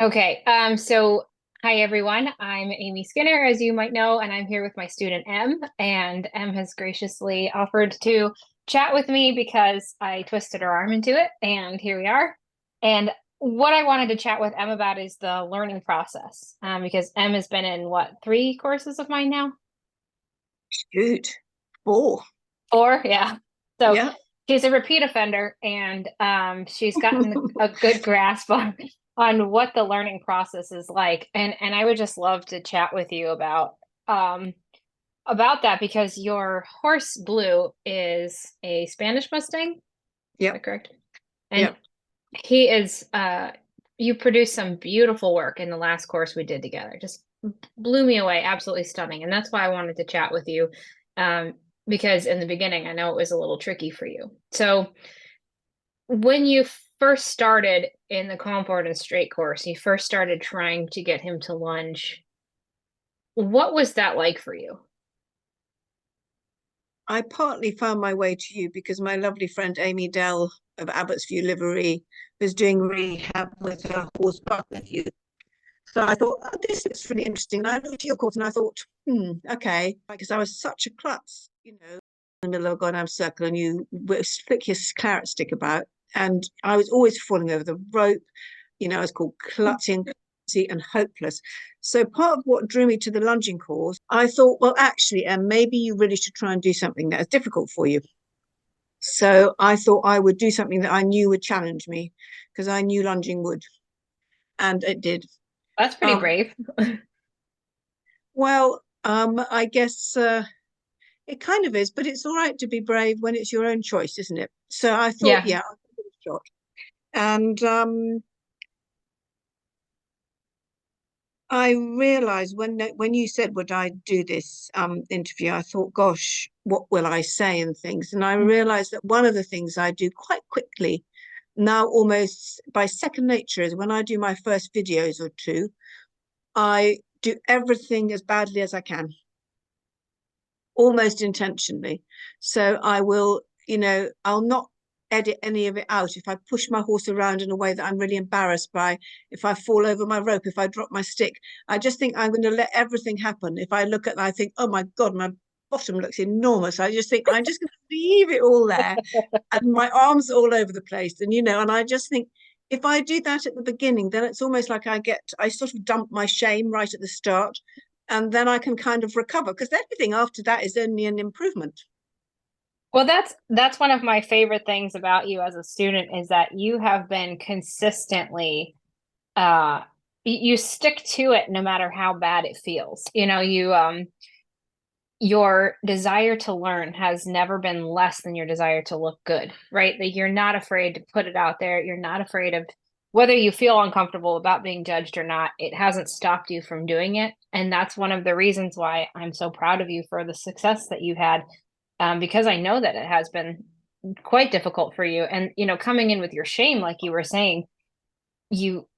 Okay, so hi everyone. I'm Amy Skinner, as you might know, and I'm here with my student Em, and Em has graciously offered to chat with me because I twisted her arm into it, and here we are. And what I wanted to chat with Em about is the learning process, because Em has been in what, 3 courses of mine now? Good. Four. 4, yeah. So Yeah. she's a repeat offender, and she's gotten a good grasp on what the learning process is like. And I would just love to chat with you um about that because your horse Blue is a Spanish Mustang. Is that Yep. correct? And Yep. he is you produced some beautiful work in the last course we did together. Just blew me away, absolutely stunning. And that's why I wanted to chat with you. Um, because in the beginning, I know it was a little tricky for you. So when you first started in the comfort and straight course, you first started trying to get him to lunge. What was that like for you? I partly found my way to you because my lovely friend Amy Dell of Abbotsview Livery was doing rehab with her horse buck with you. So I thought, oh, this looks really interesting. And I looked at your course and I thought, okay, because I was such a klutz, in the middle of a goddamn circle and you flick your carrot stick about. And I was always falling over the rope. I was called clutching and hopeless. So part of what drew me to the lunging course, I thought, well, actually, and maybe you really should try and do something that is difficult for you. So I thought I would do something that I knew would challenge me because I knew lunging would, and it did. That's pretty Um, brave. I guess it kind of is, but it's all right to be brave when it's your own choice, isn't it? So I thought, Yeah. yeah, I'll give it a shot. And I realized when you said, would I do this interview, I thought, gosh, what will I say and things. And I realized that one of the things I do quite quickly now, almost by second nature, is when I do my first videos or two, I do everything as badly as I can, almost intentionally. So I will, I'll not edit any of it out. If I push my horse around in a way that I'm really embarrassed by, if I fall over my rope, if I drop my stick, I just think I'm going to let everything happen. If I look at that, I think, oh my God, my bottom looks enormous. I just think I'm just going to leave it all there. And my arms are all over the place. And I just think if I do that at the beginning, then it's almost like I sort of dump my shame right at the start and then I can kind of recover because everything after that is only an improvement. Well, that's one of my favorite things about you as a student is that you have been consistently you stick to it no matter how bad it feels. Your desire to learn has never been less than your desire to look good, right? That you're not afraid to put it out there. You're not afraid of whether you feel uncomfortable about being judged or not. It hasn't stopped you from doing it. And that's one of the reasons why I'm so proud of you for the success that you had, because I know that it has been quite difficult for you. And, coming in with your shame, like you were saying, you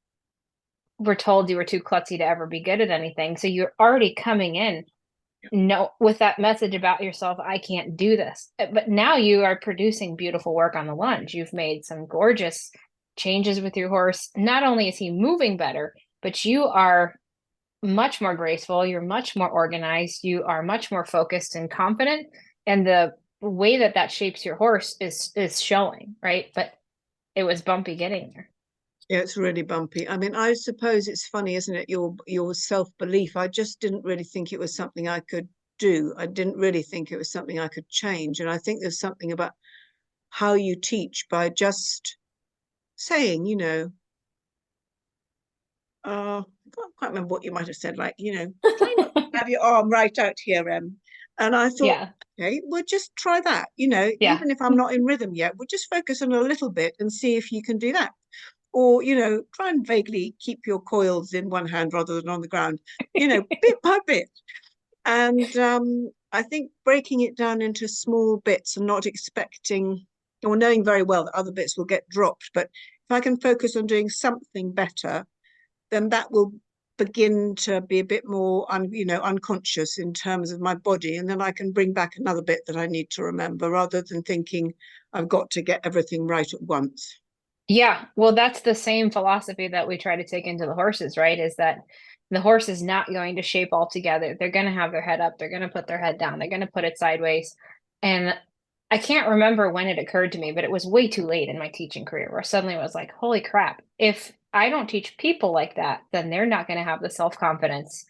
were told you were too klutzy to ever be good at anything. So you're already coming in no with that message about yourself, I can't do this. But now you are producing beautiful work on the lunge. You've made some gorgeous changes with your horse. Not only is he moving better, but you are much more graceful, you're much more organized, you are much more focused and confident, and the way that that shapes your horse is showing, right? But it was bumpy getting there. Yeah, it's really bumpy. I mean, I suppose it's funny, isn't it? Your self-belief. I just didn't really think it was something I could do. I didn't really think it was something I could change. And I think there's something about how you teach by just saying, I can't quite remember what you might have said, like, try not to have your arm right out here, Em. And I thought, Yeah, okay, we'll just try that. yeah. Even if I'm not in rhythm yet, we'll just focus on a little bit and see if you can do that. Or, try and vaguely keep your coils in one hand rather than on the ground, bit by bit. And I think breaking it down into small bits and not expecting or knowing very well that other bits will get dropped. But if I can focus on doing something better, then that will begin to be a bit more unconscious in terms of my body, and then I can bring back another bit that I need to remember rather than thinking I've got to get everything right at once. Yeah, well, that's the same philosophy that we try to take into the horses, right? Is that the horse is not going to shape all together. They're going to have their head up, they're going to put their head down, they're going to put it sideways. And I can't remember when it occurred to me, but it was way too late in my teaching career where suddenly I was like, holy crap, if I don't teach people like that, then they're not going to have the self-confidence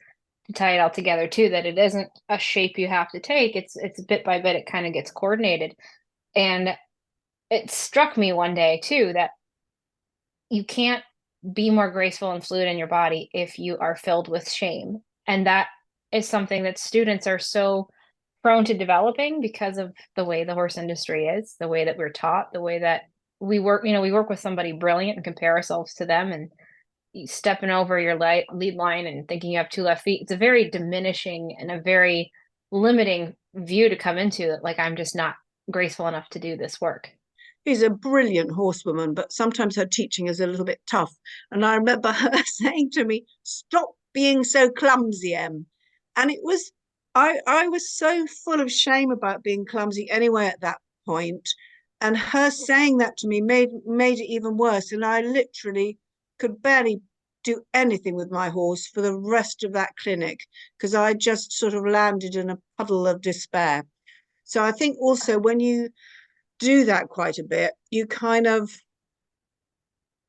to tie it all together too, that it isn't a shape you have to take. It's bit by bit, it kind of gets coordinated. And it struck me one day too that you can't be more graceful and fluid in your body if you are filled with shame. And that is something that students are so prone to developing because of the way the horse industry is, the way that we're taught, the way that we work, we work with somebody brilliant and compare ourselves to them and stepping over your lead line and thinking you have two left feet. It's a very diminishing and a very limiting view to come into that, like, I'm just not graceful enough to do this work. She's a brilliant horsewoman, but sometimes her teaching is a little bit tough. And I remember her saying to me, "Stop being so clumsy, Em." And it was, I was so full of shame about being clumsy anyway at that point. And her saying that to me made it even worse. And I literally could barely do anything with my horse for the rest of that clinic because I just sort of landed in a puddle of despair. So I think also when you do that quite a bit, you kind of,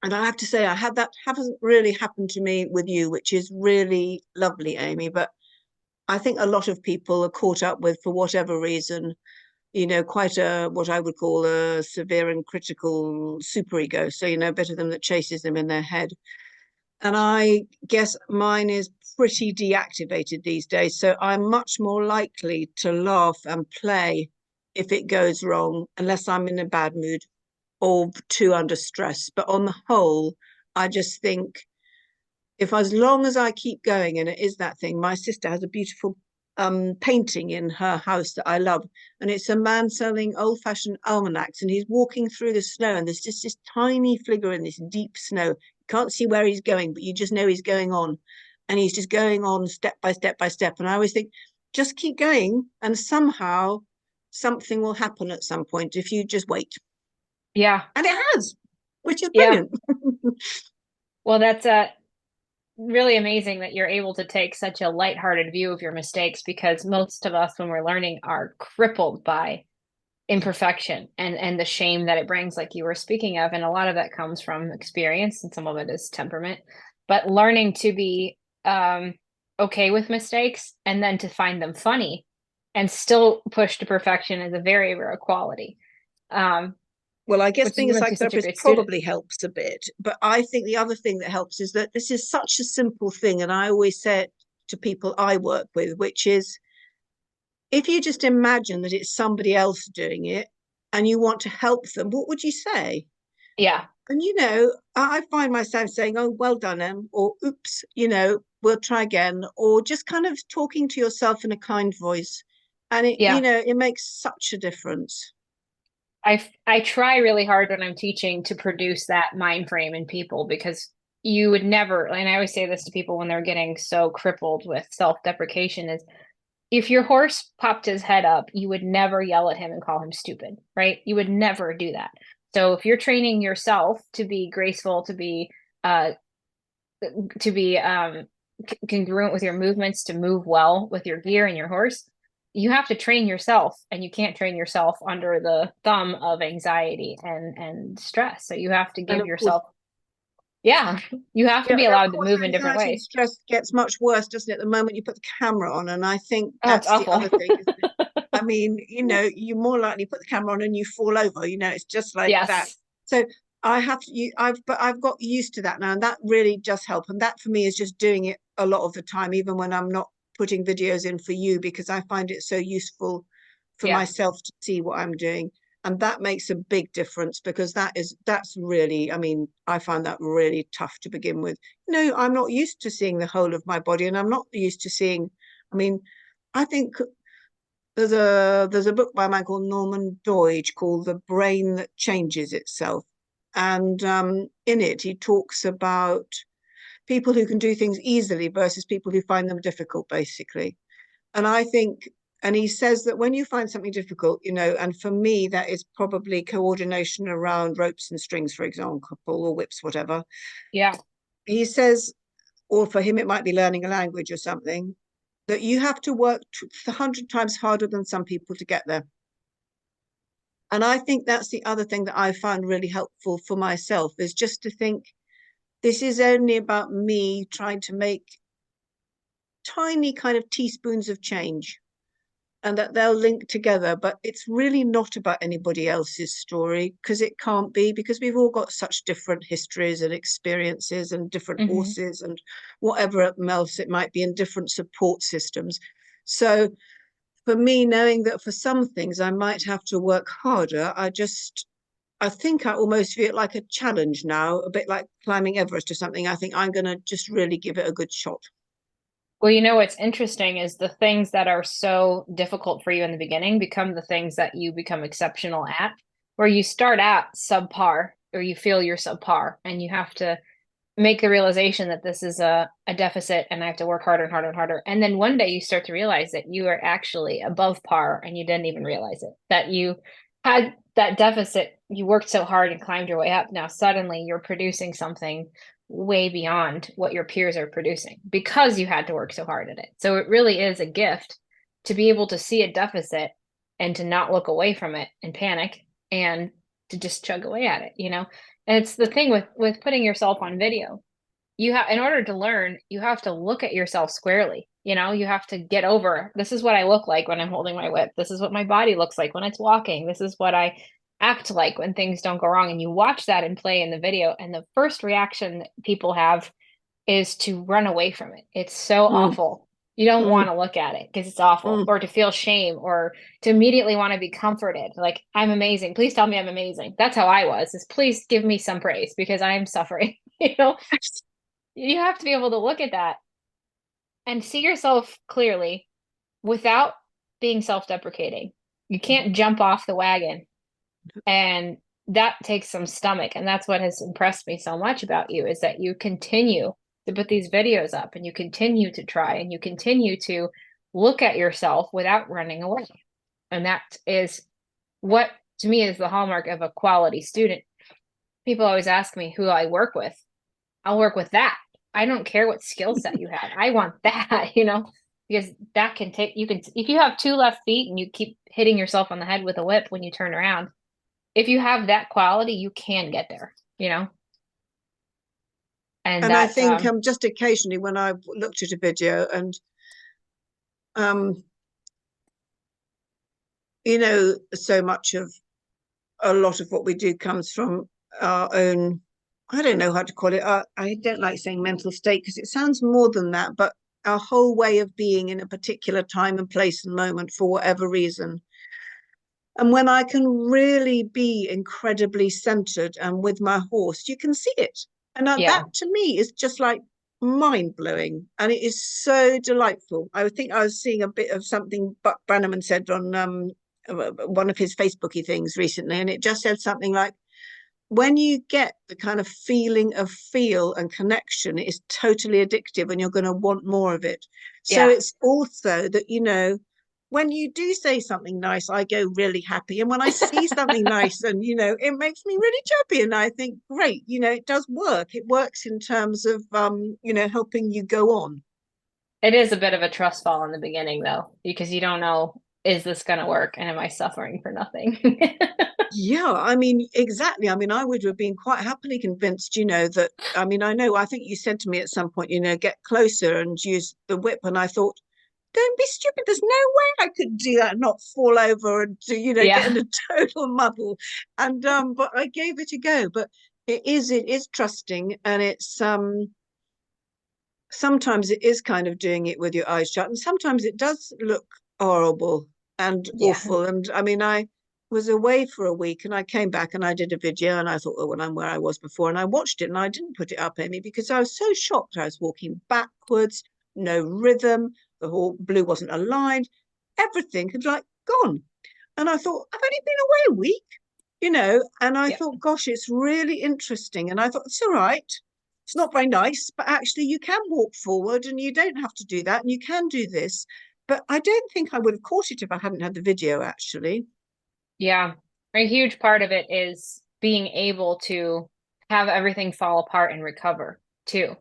and I have to say, I had that hasn't really happened to me with you, which is really lovely, Amy. But I think a lot of people are caught up with, for whatever reason, quite a what I would call a severe and critical superego. So, a bit of them that chases them in their head. And I guess mine is pretty deactivated these days. So I'm much more likely to laugh and play if it goes wrong, unless I'm in a bad mood or too under stress. But on the whole, I just think if as long as I keep going, and it is that thing, my sister has a beautiful painting in her house that I love, and it's a man selling old-fashioned almanacs, and he's walking through the snow, and there's just this tiny figure in this deep snow. You can't see where he's going, but you just know he's going on, and he's just going on step by step by step. And I always think, just keep going, and somehow something will happen at some point if you just wait. Yeah. And it has, which is Yeah. brilliant. Well, that's really amazing that you're able to take such a lighthearted view of your mistakes because most of us, when we're learning, are crippled by Yeah. imperfection and the shame that it brings, like you were speaking of. And a lot of that comes from experience, and some of it is temperament. But learning to be okay with mistakes and then to find them funny and still push to perfection is a very rare quality. Um, Well, I guess which being a you must be such a psychotherapist great student. probably helps a bit. But I think the other thing that helps is that this is such a simple thing. And I always say it to people I work with, which is if you just imagine that it's somebody else doing it and you want to help them, what would you say? Yeah. And, I find myself saying, "Oh, well done, Em," or "Oops, we'll try again," or just kind of talking to yourself in a kind voice. And Yeah. it makes such a difference. I try really hard when I'm teaching to produce that mind frame in people because you would never, and I always say this to people when they're getting so crippled with self-deprecation, is if your horse popped his head up, you would never yell at him and call him stupid, right? You would never do that. So if you're training yourself to be graceful, uh to be congruent with your movements, to move well with your gear and your horse, you have to train yourself, and you can't train yourself under the thumb of anxiety and stress. So you have to And give of course, yourself, yeah, you have to yeah, be and of allowed to course, move in different anxiety and ways. stress gets much worse, doesn't it, the moment you put the camera on? And I think Oh, it's that's the awful. other thing, isn't it? I mean, you're more likely to put the camera on and you fall over, it's just like that. Yes. So I've got used to that now, and that really does help. And that for me is just doing it a lot of the time, even when I'm not putting videos in for you, because I find it so useful for Yeah. myself to see what I'm doing. And that makes a big difference because that's really, I mean, I find that really tough to begin with. I'm not used to seeing the whole of my body, and I'm not used to seeing, I mean, I think there's a book by a man called Norman Doidge called The Brain That Changes Itself. And in it, he talks about people who can do things easily versus people who find them difficult, basically. And I think And he says that when you find something difficult, and for me, that is probably coordination around ropes and strings, for example, or whips, whatever. Yeah. He says, or for him, it might be learning a language or something, that you have to work 100 times harder than some people to get there. And I think that's the other thing that I found really helpful for myself is just to think this is only about me trying to make tiny kind of teaspoons of change and that they'll link together. But it's really not about anybody else's story because it can't be, because we've all got such different histories and experiences and different Hmm. horses and whatever else it might be, and different support systems. So for me, knowing that for some things I might have to work harder, I think I almost feel it like a challenge now, a bit like climbing Everest or something. I think I'm going to just really give it a good shot. Well, what's interesting is the things that are so difficult for you in the beginning become the things that you become exceptional at, where you start out subpar or you feel you're subpar and you have to make the realization that this is a deficit and I have to work harder and harder and harder. And then one day you start to realize that you are actually above par and you didn't even realize it, that you had that deficit. You worked so hard and climbed your way up. Now suddenly you're producing something way beyond what your peers are producing because you had to work so hard at it. So it really is a gift to be able to see a deficit and to not look away from it and panic and to just chug away at it. And it's the thing with putting yourself on video. You have in order to learn, you have to look at yourself squarely. You have to get over this is what I look like when I'm holding my whip. This is what my body looks like when it's walking. This is what I act like when things don't go wrong. And you watch that and play in the video, and the first reaction that people have is to run away from it. It's so Mm, awful. You don't want mm, to look at it because it's awful, mm. or to feel shame, or to immediately want to be comforted. Like, I'm amazing. Please tell me I'm amazing. That's how I was, is please give me some praise because I am suffering. You have to be able to look at that and see yourself clearly without being self-deprecating. You can't jump off the wagon, and that takes some stomach. And that's what has impressed me so much about you, is that you continue to put these videos up and you continue to try and you continue to look at yourself without running away. And that is what to me is the hallmark of a quality student. People always ask me who I work with. I'll work with that. I don't care what skill set you have. I want that, because that can take, you can, if you have two left feet and you keep hitting yourself on the head with a whip when you turn around, if you have that quality, you can get there. And And I that's, think just occasionally when I've looked at a video and um, so much of a lot of what we do comes from our own, I don't know how to call it. I don't like saying mental state because it sounds more than that, but our whole way of being in a particular time and place and moment for whatever reason. And when I can really be incredibly centered and with my horse, you can see it. And that yeah, to me is just like mind blowing. And it is so delightful. I think I was seeing a bit of something Buck Brannaman said on one of his Facebooky things recently. And it just said something like, when you get the kind of feeling of feel and connection, it is totally addictive and you're going to want more of it. So yeah. it's also that, when you do say something nice, I go really happy. And when I see something nice and, it makes me really happy. And I think, great, it does work. It works in terms of, helping you go on. It is a bit of a trust fall in the beginning though, because you don't know, is this going to work? And am I suffering for nothing? Yeah, I mean, exactly. I mean, I would have been quite happily convinced, that, I think you said to me at some point, get closer and use the whip. And I thought, don't be stupid. There's no way I could do that, not fall over and get in Yeah. a total muddle. And but I gave it a go. But it is trusting, and it's sometimes it is kind of doing it with your eyes shut, and sometimes it does look horrible and Yeah. awful. And I mean, I was away for a week and I came back and I did a video and I thought, oh, well, I'm where I was before. And I watched it and I didn't put it up, Amy, because I was so shocked. I was walking backwards, no rhythm, the whole blue wasn't aligned, everything had like gone. And I thought, I've only been away a week, and I Yeah. thought, gosh, it's really interesting. And I thought, it's all right. It's not very nice, but actually you can walk forward and you don't have to do that. And you can do this. but I don't think I would have caught it if I hadn't had the video, actually. Yeah. A huge part of it is being able to have everything fall apart and recover too.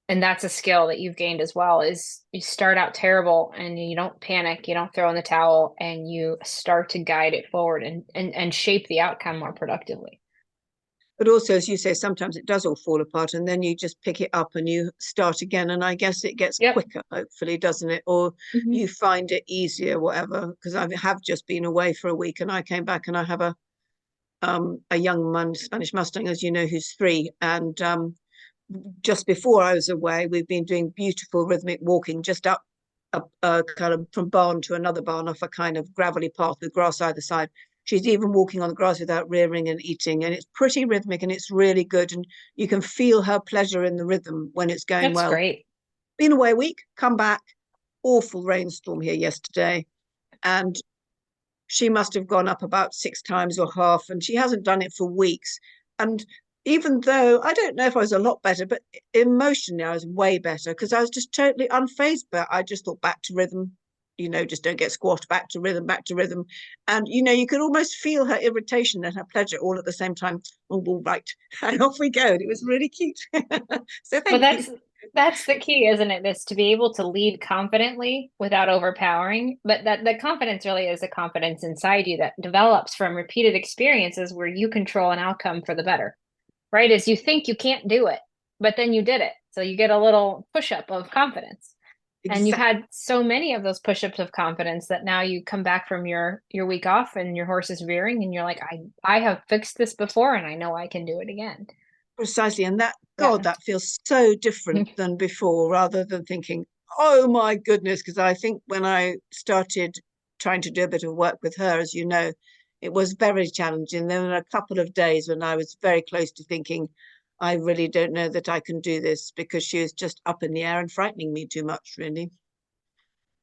And that's a skill that you've gained as well is you start out terrible and you don't panic, you don't throw in the towel, and you start to guide it forward and shape the outcome more productively. But also, as you say, sometimes it does all fall apart and then you just pick it up and you start again. And I guess it gets Yep. quicker, hopefully, doesn't it? Or Mhm. you find it easier, whatever. Because I have just been away for a week and I came back and I have a young man, Spanish Mustang, as you know, who's 3. And just before I was away, we've been doing beautiful rhythmic walking just up kind of from barn to another barn off a kind of gravelly path with grass either side. She's even walking on the grass without rearing and eating, and it's pretty rhythmic and it's really good. And you can feel her pleasure in the rhythm when it's going That's well. great. Been away a week, come back, awful rainstorm here yesterday, and she must have gone up about 6 times or half, and she hasn't done it for weeks. And even though I don't know if I was a lot better, but emotionally I was way better because I was just totally unfazed. But I just thought back to rhythm, just don't get squashed, back to rhythm, back to rhythm. And you could almost feel her irritation and her pleasure all at the same time. Oh, all right, and off we go. And it was really cute. So But thank you. that's the key, isn't it? Is to be able to lead confidently without overpowering. But that the confidence really is a confidence inside you that develops from repeated experiences where you control an outcome for the better. Right? Is you think you can't do it, but then you did it. So you get a little push up of confidence. And you've Exactly. had so many of those push-ups of confidence that now you come back from your week off and your horse is veering and you're like, I have fixed this before and I know I can do it again. Precisely. And that, God, Yeah. that feels so different than before, rather than thinking, oh my goodness. Because I think when I started trying to do a bit of work with her, as you know, it was very challenging. There were a couple of days when I was very close to thinking, I really don't know that I can do this because she was just up in the air and frightening me too much, really.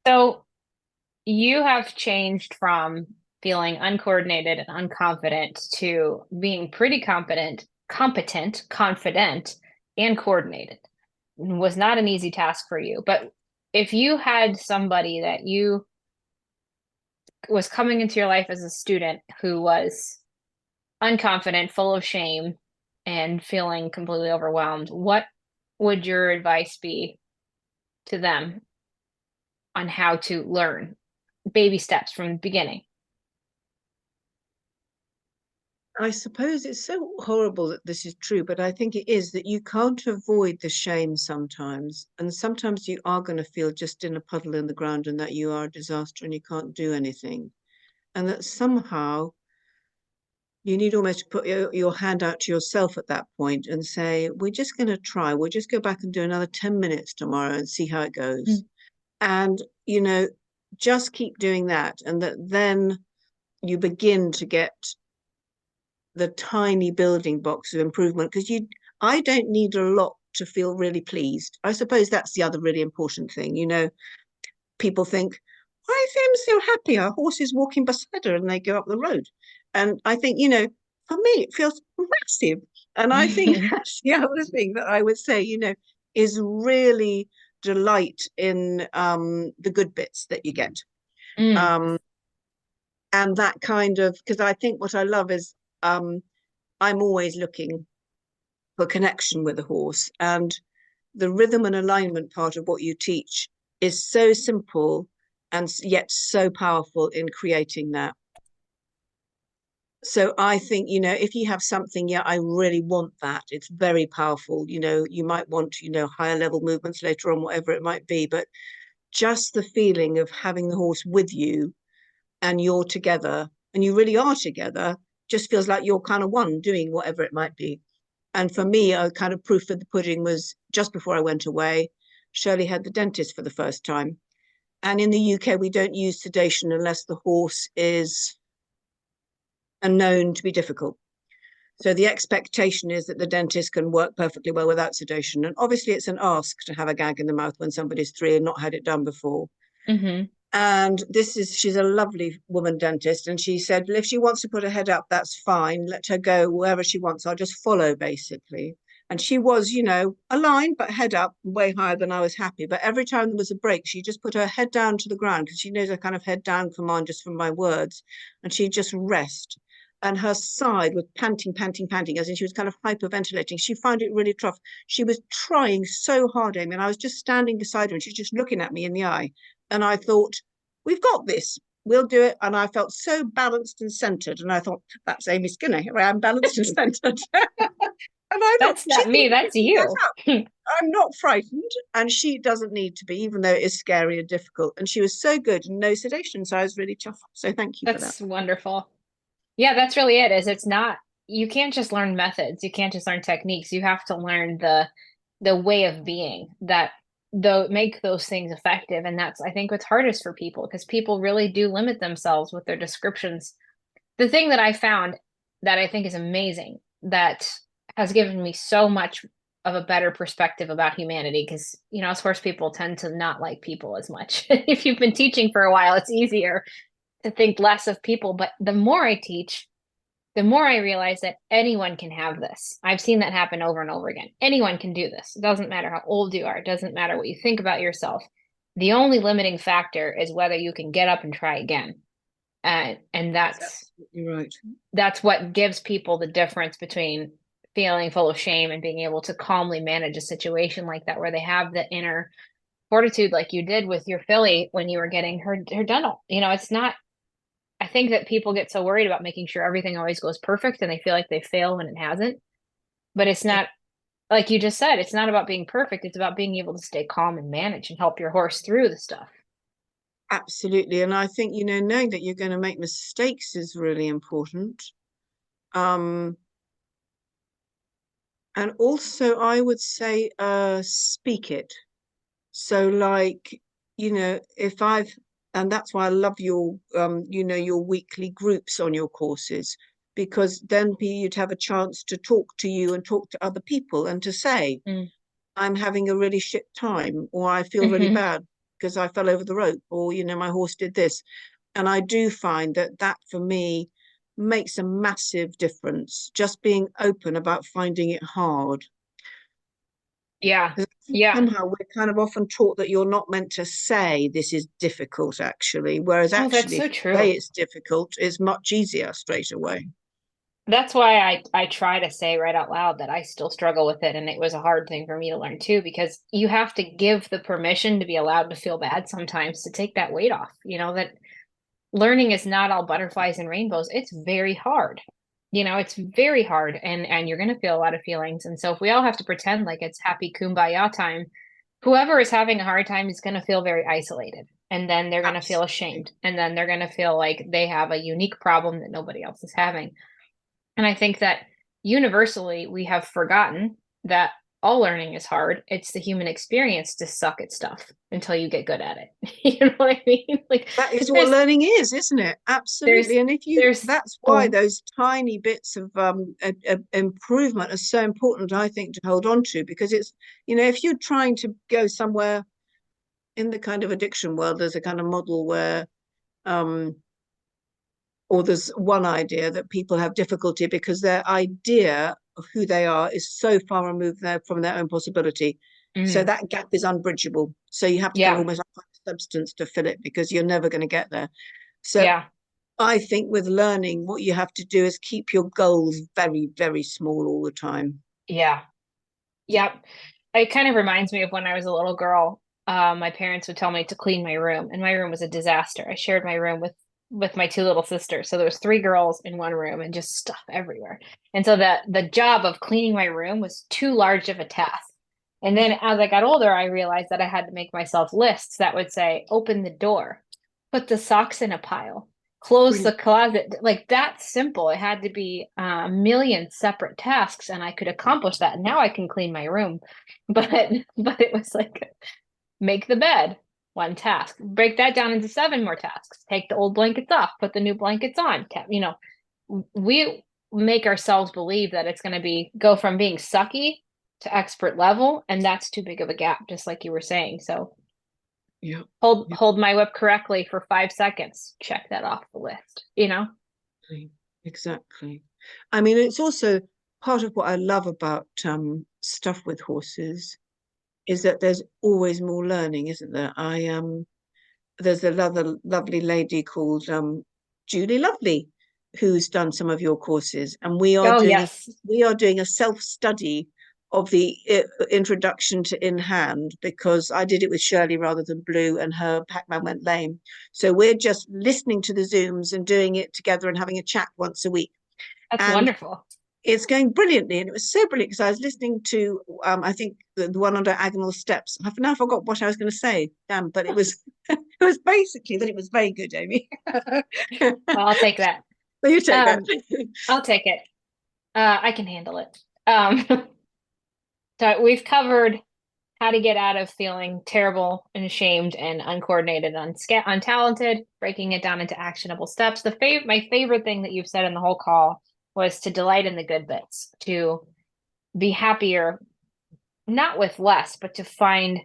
So you have changed from feeling uncoordinated and unconfident to being pretty competent, confident, and coordinated. It was not an easy task for you. But if you had somebody that you was coming into your life as a student who was unconfident, full of shame, and feeling completely overwhelmed, what would your advice be to them on how to learn baby steps from the beginning? I suppose it's so horrible that this is true, but I think it is that you can't avoid the shame sometimes. And sometimes you are going to feel just in a puddle in the ground and that you are a disaster and you can't do anything. And that somehow you need almost to put your hand out to yourself at that point and say, we're just going to try. We'll just go back and do another 10 minutes tomorrow and see how it goes. Mm. And, just keep doing that. And that then you begin to get the tiny building blocks of improvement because I don't need a lot to feel really pleased. I suppose that's the other really important thing. People think, why is Em so happy? Our horse is walking beside her and they go up the road. And I think, for me, it feels massive. And I think that's the other thing that I would say, is really delight in the good bits that you get. Mm. Um, and that kind of, because I think what I love is I'm always looking for connection with a horse. And the rhythm and alignment part of what you teach is so simple and yet so powerful in creating that. So I think, if you have something, yeah, I really want that. It's very powerful. You might want, higher level movements later on, whatever it might be. But just the feeling of having the horse with you and you're together and you really are together just feels like you're kind of one doing whatever it might be. And for me, a kind of proof of the pudding was just before I went away. Shirley had the dentist for the first time. And in the UK, we don't use sedation unless the horse is known to be difficult. So the expectation is that the dentist can work perfectly well without sedation. And obviously, it's an ask to have a gag in the mouth when somebody's 3 and not had it done before. Hmm. And she's a lovely woman dentist. And she said, well, if she wants to put her head up, that's fine. Let her go wherever she wants. I'll just follow, basically. And she was, aligned but head up, way higher than I was happy. But every time there was a break, she just put her head down to the ground because she knows a kind of head down command just from my words. And she'd just rest. And her side was panting, panting, panting, as in she was kind of hyperventilating. She found it really tough. She was trying so hard, Amy. And I was just standing beside her and she's just looking at me in the eye. And I thought, we've got this. We'll do it. And I felt so balanced and centered. And I thought, that's Amy Skinner. Here I am, balanced and centered. And I thought, That's she's not going me, to that's figure that you. out. I'm not frightened, and she doesn't need to be, even though it is scary and difficult. And she was so good and no sedation, so I was really chuffed. So thank you for that. That's wonderful. Yeah, that's really it, is it's not, you can't just learn methods, you can't just learn techniques, you have to learn the way of being that though make those things effective. And that's, I think, what's hardest for people, because people really do limit themselves with their descriptions. The thing that I found that I think is amazing, that has given me so much of a better perspective about humanity, because of course people tend to not like people as much. If you've been teaching for a while, it's easier to think less of people. But the more I teach, the more I realize that anyone can have this. I've seen that happen over and over again. Anyone can do this. It doesn't matter how old you are. It doesn't matter what you think about yourself. The only limiting factor is whether you can get up and try again. And You're right. that's what gives people the difference between feeling full of shame and being able to calmly manage a situation like that, where they have the inner fortitude, like you did with your filly when you were getting her dental. It's not, I think that people get so worried about making sure everything always goes perfect and they feel like they fail when it hasn't. But it's not, like you just said, it's not about being perfect. It's about being able to stay calm and manage and help your horse through the stuff. Absolutely. And I think, knowing that you're going to make mistakes is really important. Um, and also I would say speak it. So like, if I've and that's why I love your weekly groups on your courses, because then you'd have a chance to talk to you and talk to other people and to say, Mm. I'm having a really shit time, or I feel really Hmm. bad because I fell over the rope, or my horse did this. And I do find that for me makes a massive difference, just being open about finding it hard. Yeah. Because Yeah. somehow we're kind of often taught that you're not meant to say this is difficult, actually, whereas Oh, that's actually, so if you say true. it's difficult, it's much easier straight away. That's why I try to say right out loud that I still struggle with it, and it was a hard thing for me to learn too, because you have to give the permission to be allowed to feel bad sometimes, to take that weight off. That learning is not all butterflies and rainbows. It's very hard. It's very hard, and you're going to feel a lot of feelings. And so if we all have to pretend like it's happy kumbaya time, whoever is having a hard time is going to feel very isolated, and then they're going to feel Absolutely. ashamed, and then they're going to feel like they have a unique problem that nobody else is having. And I think that universally we have forgotten that all learning is hard. It's the human experience to suck at stuff until you get good at it. You know what I mean? Like That is what there's learning is, isn't it? there's Absolutely. And there's that's why oh those tiny bits of improvement are so important, I think, to hold on to, because it's, if you're trying to go somewhere in the kind of addiction world, there's a kind of model where, um, or there's one idea that people have difficulty because their idea of who they are is so far removed from their own possibility. So mm, that gap is unbridgeable. So you have to kind of yeah, almost find a substance to fill it because you're never going to get there. So yeah, I think with learning, what you have to do is keep your goals very, very small all the time. yeah, yep. It kind of reminds me of when I was a little girl. My parents would tell me to clean my room, and my room was a disaster. I shared my room with my two little sisters, so there was three girls in one room and just stuff everywhere. And so the job of cleaning my room was too large of a task. And then as I got older, I realized that I had to make myself lists that would say, open the door, put the socks in a pile, close the Brilliant. closet. Like that simple. It had to be a million separate tasks, and I could accomplish that. Now I can clean my room, but it was like make the bed, one task. Break that down into seven more tasks. Take the old blankets off, put the new blankets on. We make ourselves believe that it's going to be go from being sucky to expert level, and that's too big of a gap, just like you were saying. So Yeah. hold Yeah. hold my whip correctly for 5 seconds. Check that off the list. Exactly. I mean, it's also part of what I love about stuff with horses is that there's always more learning, isn't there? There's another lovely lady called Julie Lovely, who's done some of your courses, and Oh, yes. we are doing a self-study of the introduction to in hand, because I did it with Shirley rather than Blue, and her Pac-Man went lame. So we're just listening to the Zooms and doing it together and having a chat once a week. That's And wonderful. it's going brilliantly, and it was so brilliant because I was listening to I think the one on diagonal steps. I've now forgot what I was going to say. Damn, but it was it was basically that it was very good, Amy. Well, I'll take that. So you take that. Um, I'll take it. I can handle it. Um, so we've covered how to get out of feeling terrible and ashamed and uncoordinated, untalented, breaking it down into actionable steps. My favorite thing that you've said in the whole call was to delight in the good bits, to be happier, not with less, but to find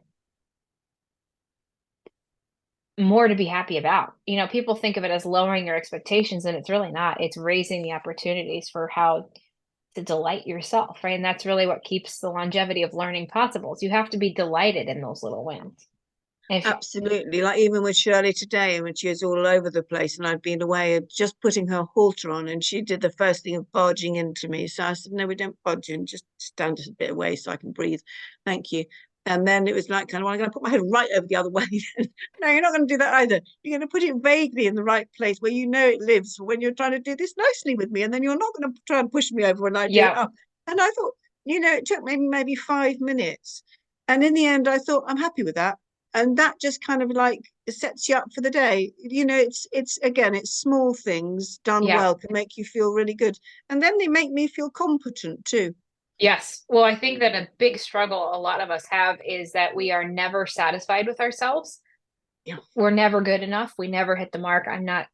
more to be happy about. You know, people think of it as lowering your expectations, and it's really not. It's raising the opportunities for how to delight yourself, right? And that's really what keeps the longevity of learning possible. So you have to be delighted in those little wins. If Absolutely. Like even with Shirley today, when she was all over the place and I'd been away and just putting her halter on, and she did the first thing of barging into me. So I said, no, we don't budge and just stand a bit away so I can breathe. Thank you. And then it was like, kind of, well, I'm going to put my head right over the other way. No, you're not going to do that either. You're going to put it vaguely in the right place where you know it lives when you're trying to do this nicely with me. And then you're not going to try and push me over when I do it yeah, up. And I thought, it took maybe 5 minutes. And in the end, I thought, I'm happy with that, and that just kind of like sets you up for the day. It's again, it's small things done yeah. well can make you feel really good, and then they make me feel competent too. Yes. Well, I think that a big struggle a lot of us have is that we are never satisfied with ourselves. Yeah. We're never good enough. We never hit the mark. I'm not,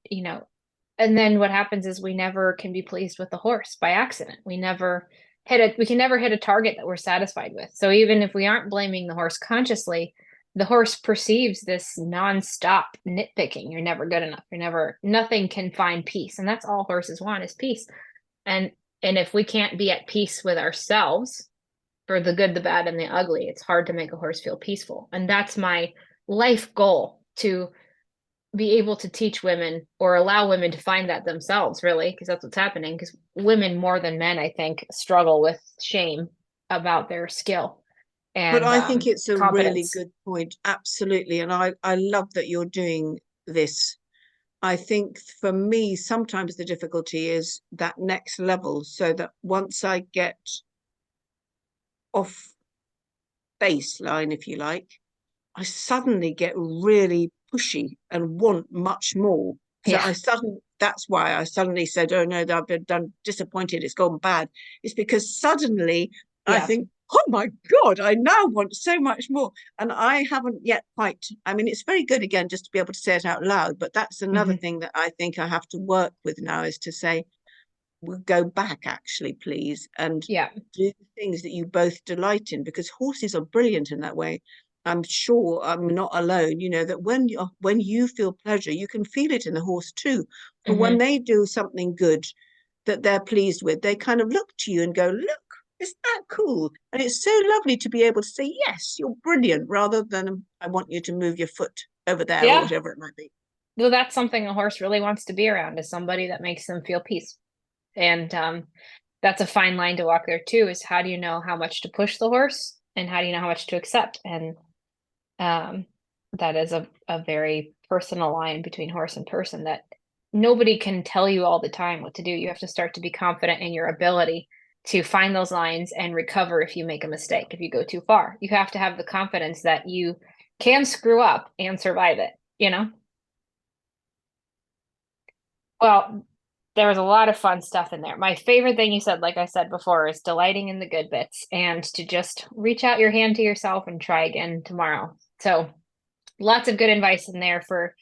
and then what happens is we never can be pleased with the horse by accident. We can never hit a target that we're satisfied with. So even if we aren't blaming the horse consciously, the horse perceives this nonstop nitpicking. You're never good enough. Nothing can find peace. And that's all horses want is peace. And and if we can't be at peace with ourselves for the good, the bad, and the ugly, it's hard to make a horse feel peaceful. And that's my life goal, to be able to teach women or allow women to find that themselves, really, because that's what's happening. Because women more than men, I think, struggle with shame about their skill But and I think it's a really confidence. good point, absolutely, and I love that you're doing this. I think for me, sometimes the difficulty is that next level, so that once I get off baseline, if you like, I suddenly get really pushy and want much more. So Yeah, that's why I suddenly said, oh no, I've been done disappointed, it's gone bad. It's because suddenly I yeah, think, oh my God, I now want so much more. And I haven't yet quite, I mean, it's very good again just to be able to say it out loud, but that's another hmm, thing that I think I have to work with now, is to say, we'll go back actually, please, and yeah, do the things that you both delight in, because horses are brilliant in that way. I'm sure I'm not alone, that when you feel pleasure, you can feel it in the horse too. And when hmm, they do something good that they're pleased with, they kind of look to you and go, look, isn't that cool? And it's so lovely to be able to say, yes, you're brilliant, rather than I want you to move your foot over there or yeah. whatever it might be. Well, that's something a horse really wants to be around, is somebody that makes them feel peace. And that's a fine line to walk there too, is how do you know how much to push the horse and how do you know how much to accept? And um, that is a very personal line between horse and person that nobody can tell you all the time what to do. You have to start to be confident in your ability to find those lines and recover if you make a mistake, if you go too far. You have to have the confidence that you can screw up and survive it, you know? Well, there was a lot of fun stuff in there. My favorite thing you said, like I said before, is delighting in the good bits and to just reach out your hand to yourself and try again tomorrow. So, lots of good advice in there for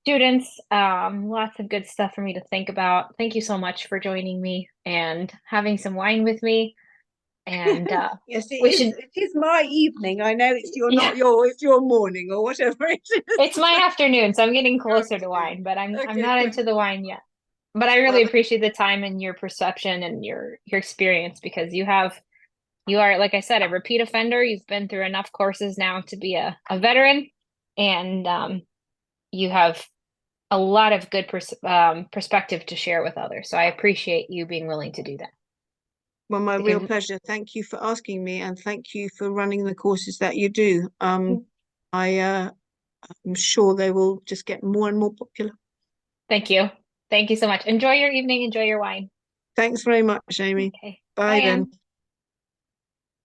students. Lots of good stuff for me to think about. Thank you so much for joining me and having some wine with me. And Yes, it we is. should, It is my evening. I know it's your yeah, not your it's your morning or whatever it it's is. my afternoon, so I'm getting Your closer to afternoon. wine, but I'm Okay, not great. into the wine yet. But I Well, really appreciate the time and your perception and your experience because you have You are, like I said, a repeat offender. You've been through enough courses now to be a veteran, and you have a lot of good perspective to share with others. So I appreciate you being willing to do that. Well, my real Because pleasure. Thank you for asking me, and thank you for running the courses that you do. I'm sure they will just get more and more popular. thank you. Thank you so much. Enjoy your evening. Enjoy your wine. Thanks very much, Amy. Okay. Bye, Bye then. Anne.